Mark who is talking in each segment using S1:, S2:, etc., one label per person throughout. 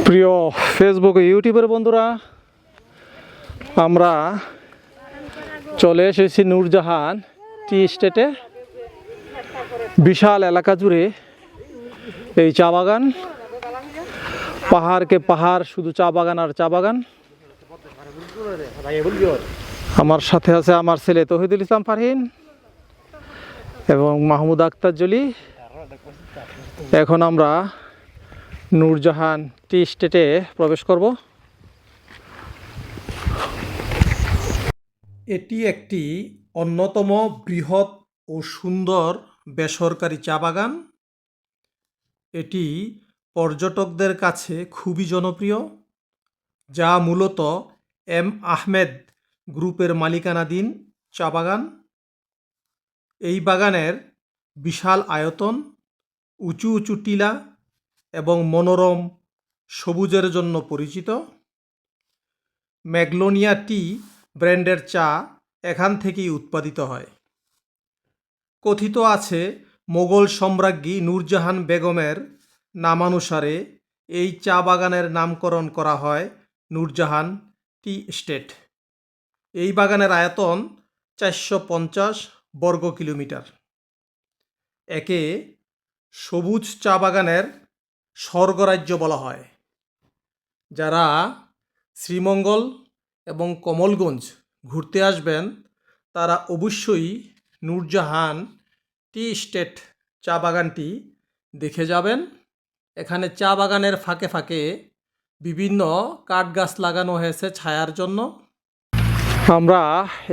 S1: প্রিয় ফেসবুক ও ইউটিউবের বন্ধুরা, আমরা চলে এসেছি নূরজাহান টি এস্টেটে। বিশাল এলাকা জুড়ে এই চা বাগান, পাহাড়কে পাহাড়, শুধু চা বাগান আর চা বাগান। আমার সাথে আছে আমার ছেলে তৌহিদুল ইসলাম ফারহিন এবং মাহমুদ আক্তার জলি। এখন আমরা নূরজাহান টি এস্টেটে প্রবেশ করব। এটি একটি অন্যতম বৃহৎ ও সুন্দর বেসরকারি চা বাগান। এটি পর্যটকদের কাছে খুবই জনপ্রিয়, যা মূলত এম আহমেদ গ্রুপের মালিকানাধীন চা বাগান। এই বাগানের বিশাল আয়তন, উঁচু উঁচু টিলা এবং মনোরম সবুজের জন্য পরিচিত। ম্যাগনোলিয়া টি ব্র্যান্ডের চা এখান থেকেই উৎপাদিত হয়। কথিত আছে মোগল সম্রাজ্ঞী নূরজাহান বেগমের নামানুসারে এই চা বাগানের নামকরণ করা হয় নূরজাহান টি এস্টেট। এই বাগানের আয়তন 450 বর্গ কিলোমিটার। একে সবুজ চা বাগানের স্বর্গরাজ্য বলা হয়। যারা শ্রীমঙ্গল এবং কমলগঞ্জ ঘুরতে আসবেন তারা অবশ্যই নূরজাহান টি এস্টেট চা বাগানটি দেখে যাবেন। এখানে চা বাগানের ফাঁকে ফাঁকে বিভিন্ন কাঠ গাছ লাগানো হয়েছে ছায়ার জন্য। আমরা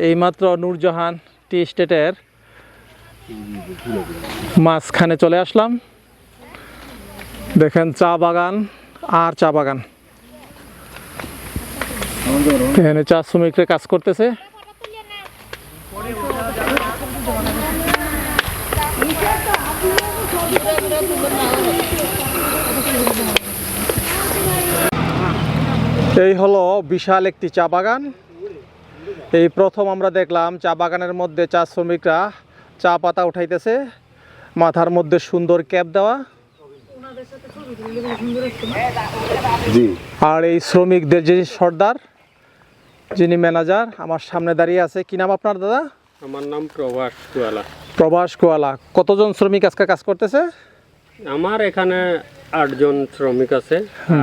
S1: এইমাত্র নূরজাহান টি এস্টেটের মাঝখানে চলে আসলাম। দেখেন চা বাগান আর চা বাগান। এখানে চা শ্রমিকরা কাজ করতেছে। এই হলো বিশাল একটি চা বাগান। এই প্রথম আমরা দেখলাম চা বাগানের মধ্যে চা শ্রমিকরা চা পাতা উঠাইতেছে, মাথার মধ্যে সুন্দর ক্যাপ দেওয়া। আর এই শ্রমিকদের যে সর্দার, যিনি ম্যানেজার, আমার সামনে দাঁড়িয়ে আছে। কি নাম আপনার দাদা?
S2: আমার নাম প্রভাস কুয়ালা।
S1: প্রভাস কুয়ালা। কতজন শ্রমিক আজকে কাজ করতেছে?
S2: আমার এখানে 8 জন শ্রমিক আছে,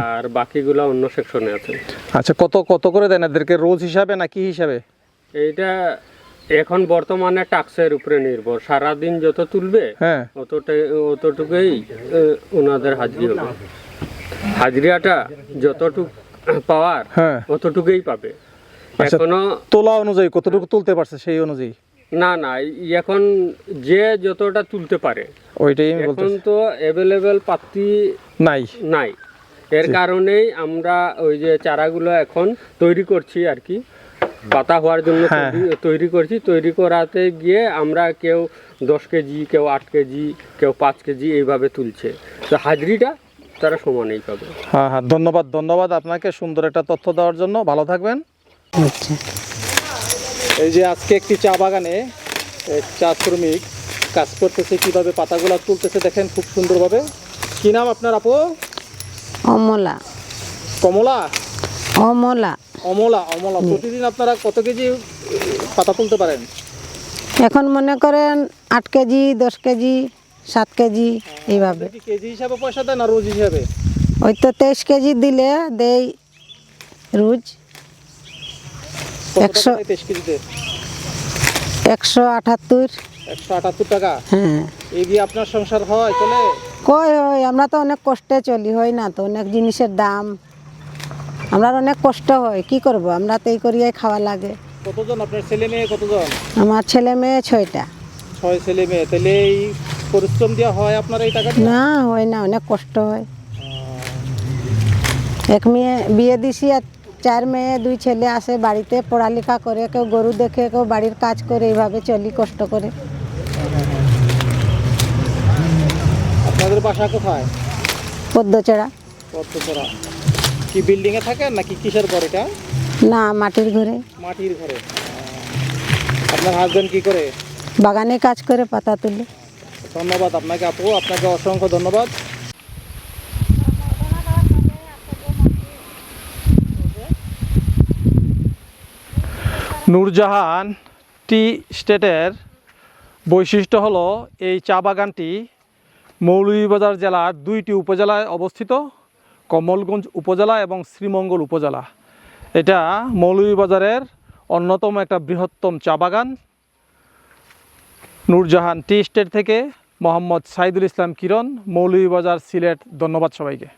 S2: আর বাকিগুলা অন্য সেকশনে আছে।
S1: আচ্ছা, কত কত করে দেন এদেরকে? রোজ হিসাবে নাকি হিসাবে?
S2: এইটা এখন বর্তমানে টাক্সের উপরে নির্ভর। সারাদিন যত তুলবে অতটুকুই ওনাদের হাজিরি হবে। হাজিরাটা যতটুকু পাওয়ার অতটুকুই পাবে। এখনো
S1: তোলা অনুযায়ী কতটুকু তুলতে পারছে সেই অনুযায়ী?
S2: না, এখন যে যতটা তুলতে পারে
S1: ওইটাই।
S2: এখন তো অ্যাভেলেবেল পাত্তি নাই। এর কারণেই আমরা ওই যে চারাগুলো এখন তৈরি করছি আর কি, পাতা হওয়ার জন্য তৈরি করছি। তৈরি করাতে গিয়ে আমরা কেউ 10 কেজি, কেউ 8 কেজি, কেউ 5 কেজি এইভাবে তুলছে। তো হাজিরিটা তারা সমানেই পাবে।
S1: হ্যাঁ, ধন্যবাদ আপনাকে সুন্দর একটা তথ্য দেওয়ার জন্য। ভালো থাকবেন। এই যে আজকে একটি চা বাগানে চা শ্রমিক কাজ করতেছে, কিভাবে পাতাগুলো তুলতেছে দেখেন খুব সুন্দরভাবে। কি নাম আপনার আপু?
S3: অমলা।
S1: কমলা?
S3: অমলা।
S1: প্রতিদিন আপনারা কত কেজি পাতা তুলতে পারেন?
S3: এখন মনে করেন 8 কেজি, 10 কেজি, 7 কেজি এইভাবে।
S1: কেজি হিসাবে পয়সা দেন না রোজ হিসাবে?
S3: ওই তো 23 কেজি দিলে দেই রোজ
S1: 178 টাকা।
S3: হ্যাঁ।
S1: এই দিয়ে আপনার সংসার হয়, চলে?
S3: হয়, আমরা তো অনেক কষ্টে চলি, হয় না তো, অনেক জিনিসের দাম, আমরা অনেক কষ্ট হয়। কি করব, আমরা তো এই করিয়াই খাওয়া লাগে।
S1: কতজন আপনার ছেলে মেয়ে? কতজন?
S3: আমার ছেলে মেয়ে 6টা।
S1: 6 ছেলে মেয়ে। তাহলে এই পরিশ্রম দেওয়া হয় আপনার এই টাকা?
S3: না, হয় না, অনেক কষ্ট হয়। এক মেয়ে বিয়ে দিছি, আর 4 মেয়ে 2 ছেলে আসে বাড়িতে, পড়ালেখা করে, কেউ গরু দেখে, কেউ বাড়ির কাজ করে, এইভাবে চলি কষ্ট করে।
S1: আপনাদের বাসা কোথায়?
S3: পদ্মচড়া।
S1: কি বিল্ডিং এ থাকেন নাকি কিসের ঘর এটা?
S3: না, মাটির ঘরে।
S1: মাটির ঘরে। আপনার হাজবেন্ড কি করে?
S3: বাগানে কাজ করে, পাতা তুলে।
S1: ধন্যবাদ আপনাকে আপু, আপনাকে অসংখ্য ধন্যবাদ। নূরজাহান টি স্টেটের বৈশিষ্ট্য হলো এই চা বাগানটি মৌলভীবাজার জেলার 2টি উপজেলায় অবস্থিত, কমলগঞ্জ উপজেলা এবং শ্রীমঙ্গল উপজেলা। এটা মৌলভীবাজারের অন্যতম একটা বৃহত্তম চা বাগান। নূরজাহান টি স্টেট থেকে মোহাম্মদ সাইদুল ইসলাম কিরণ, মৌলভীবাজার, সিলেট। ধন্যবাদ সবাইকে।